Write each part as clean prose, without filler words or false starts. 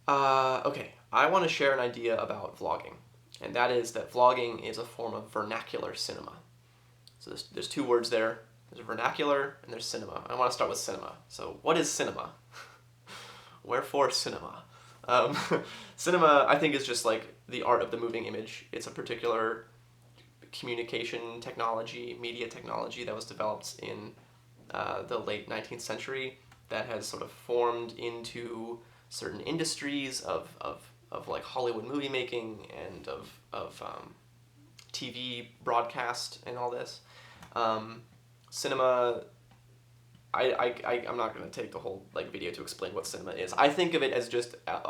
Okay, I want to share an idea about vlogging, and that is that vlogging is a form of vernacular cinema. So there's two words there. There's vernacular and there's cinema. I want to start with cinema. So what is cinema? Wherefore cinema? Um, Cinema, I think, is just like the art of the moving image. It's a particular communication technology, media technology that was developed in the late 19th century that has sort of formed into certain industries of like Hollywood movie making and of TV broadcast and all this. Cinema, I'm not going to take the whole like video to explain what cinema is. I think of it as just at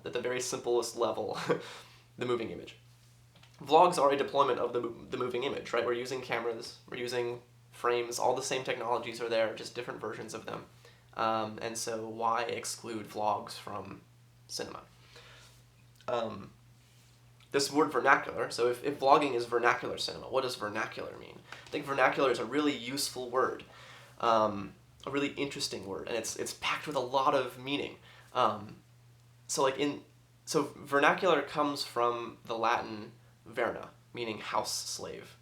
the very simplest level, the moving image. Vlogs are a deployment of the moving image, right? We're using cameras, we're using frames, all the same technologies are there, just different versions of them. And so why exclude vlogs from cinema? This word vernacular, so if vlogging is vernacular cinema, what does vernacular mean? I think vernacular is a really useful word, a really interesting word, and it's packed with a lot of meaning. So vernacular comes from the Latin verna, meaning house slave.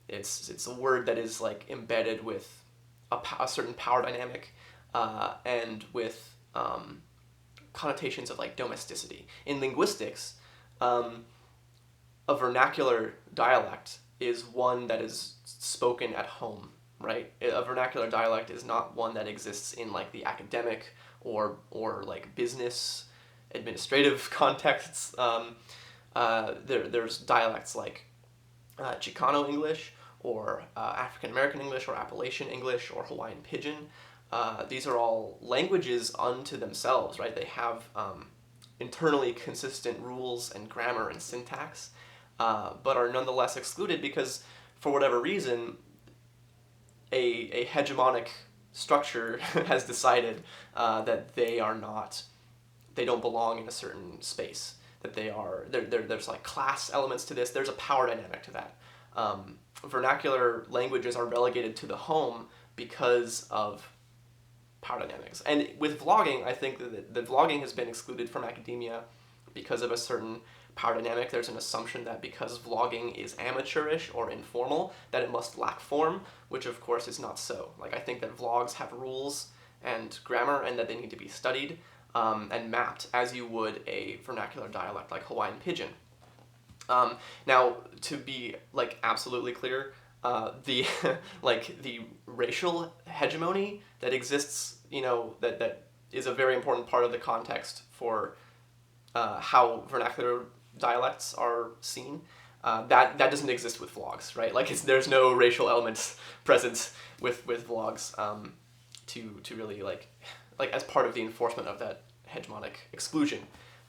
It's a word that is like embedded with a certain power dynamic, and with connotations of like domesticity. In linguistics, a vernacular dialect is one that is spoken at home, right? A vernacular dialect is not one that exists in like the academic or like business administrative contexts. There's dialects like Chicano English or African American English or Appalachian English or Hawaiian Pidgin. These are all languages unto themselves, right? They have internally consistent rules and grammar and syntax, but are nonetheless excluded because, for whatever reason, a hegemonic structure has decided that they don't belong in a certain space. That there's like class elements to this. There's a power dynamic to that. Vernacular languages are relegated to the home because of power dynamics. And with vlogging, I think that vlogging has been excluded from academia because of a certain power dynamic. There's an assumption that because vlogging is amateurish or informal, that it must lack form, which of course is not so. Like, I think that vlogs have rules and grammar and that they need to be studied and mapped as you would a vernacular dialect like Hawaiian Pidgin. Now, to be like absolutely clear, the like the racial hegemony that exists, that is a very important part of the context for how vernacular dialects are seen. That doesn't exist with vlogs, right? Like, there's no racial elements present with vlogs to really like as part of the enforcement of that hegemonic exclusion.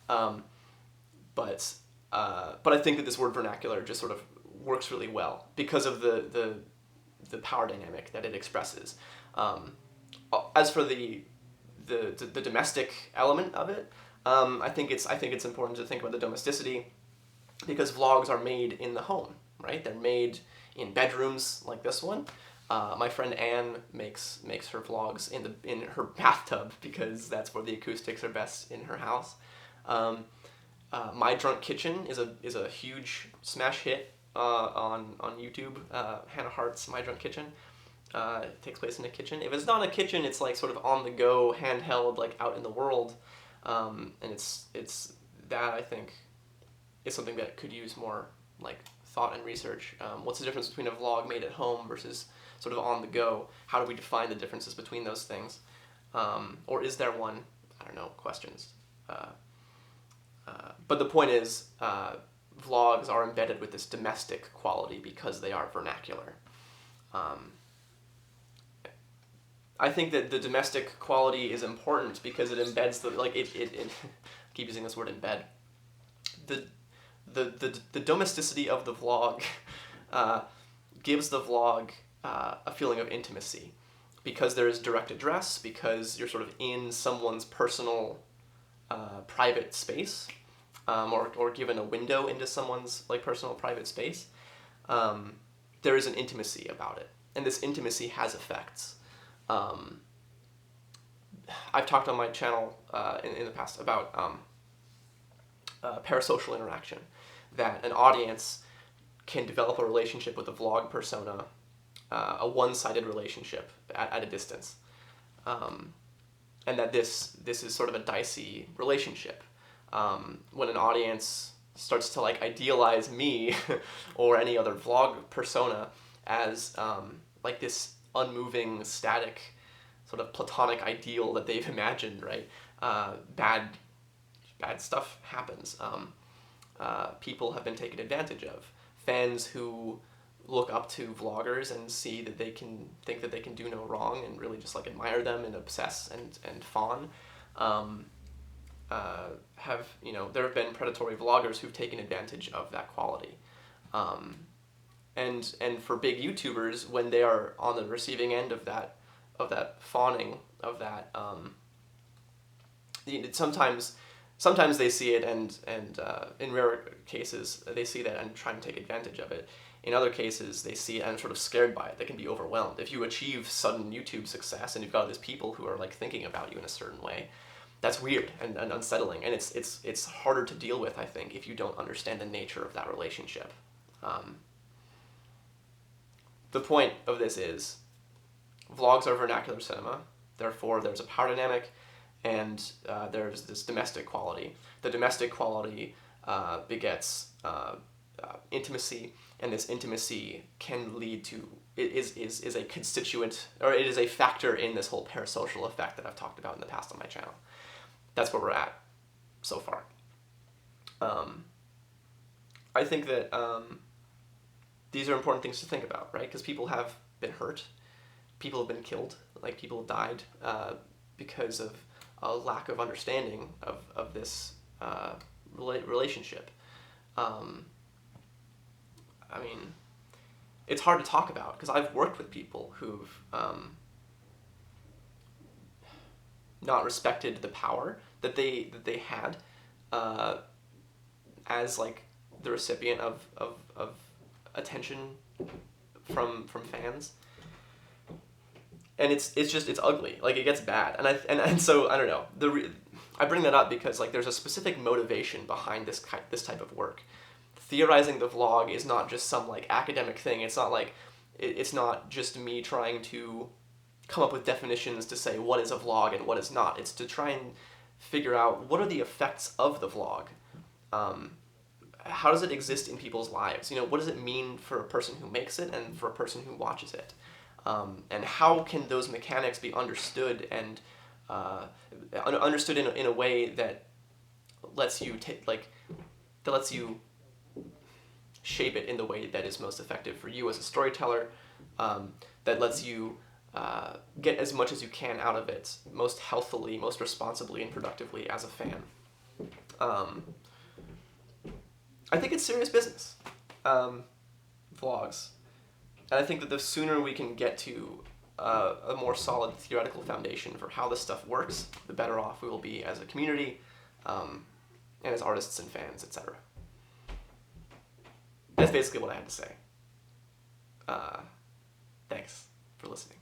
But I think that this word vernacular just sort of works really well because of the power dynamic that it expresses. As for the domestic element of it, I think it's important to think about the domesticity because vlogs are made in the home, right? They're made in bedrooms like this one. My friend Anne makes her vlogs in her bathtub because that's where the acoustics are best in her house. My Drunk Kitchen is a huge smash hit on YouTube. Hannah Hart's My Drunk Kitchen. It takes place in a kitchen. If it's not a kitchen, it's like sort of on the go, handheld, like out in the world. And it's that, I think, is something that could use more like thought and research. What's the difference between a vlog made at home versus sort of on the go? How do we define the differences between those things? Or is there one? I don't know. Questions. But the point is, vlogs are embedded with this domestic quality because they are vernacular. I think that the domestic quality is important because it embeds it I keep using this word embed. The domesticity of the vlog gives the vlog a feeling of intimacy because there is direct address, because you're sort of in someone's personal private space, or given a window into someone's like personal private space. There is an intimacy about it, and this intimacy has effects. I've talked on my channel in the past about parasocial interaction, that an audience can develop a relationship with a vlog persona, a one-sided relationship at a distance, and that this is sort of a dicey relationship. When an audience starts to like idealize me or any other vlog persona as like this unmoving, static, sort of platonic ideal that they've imagined, right? Bad stuff happens. People have been taken advantage of. Fans who look up to vloggers and see that they can think that they can do no wrong and really just like admire them and obsess and fawn. Have, you know, there have been predatory vloggers who've taken advantage of that quality. And for big YouTubers, when they are on the receiving end of that fawning, of that, sometimes they see it and in rare cases they see that and try and take advantage of it. In other cases, they see it and are sort of scared by it. They can be overwhelmed. If you achieve sudden YouTube success and you've got all these people who are like thinking about you in a certain way, that's weird and unsettling, and it's harder to deal with, I think, if you don't understand the nature of that relationship. The point of this is, vlogs are vernacular cinema, therefore there's a power dynamic, and there's this domestic quality. The domestic quality begets intimacy, and this intimacy can lead to, is a constituent, or it is a factor in this whole parasocial effect that I've talked about in the past on my channel. That's where we're at so far. I think that these are important things to think about, right? Because people have been hurt, people have been killed, like people have died because of a lack of understanding of this relationship. I mean, it's hard to talk about because I've worked with people who've not respected the power that they had as like the recipient of attention from fans, and it's ugly. Like, it gets bad, and so I don't know. I bring that up because like there's a specific motivation behind this type of work. Theorizing the vlog is not just some like academic thing. It's not like it's not just me trying to come up with definitions to say what is a vlog and what is not. It's to try and figure out what are the effects of the vlog. How does it exist in people's lives? You know, what does it mean for a person who makes it and for a person who watches it? And how can those mechanics be understood and understood in a way that lets you that lets you shape it in the way that is most effective for you as a storyteller, that lets you get as much as you can out of it most healthily, most responsibly, and productively as a fan. I think it's serious business, vlogs. And I think that the sooner we can get to a more solid theoretical foundation for how this stuff works, the better off we will be as a community, and as artists and fans, etc. That's basically what I had to say. Thanks for listening.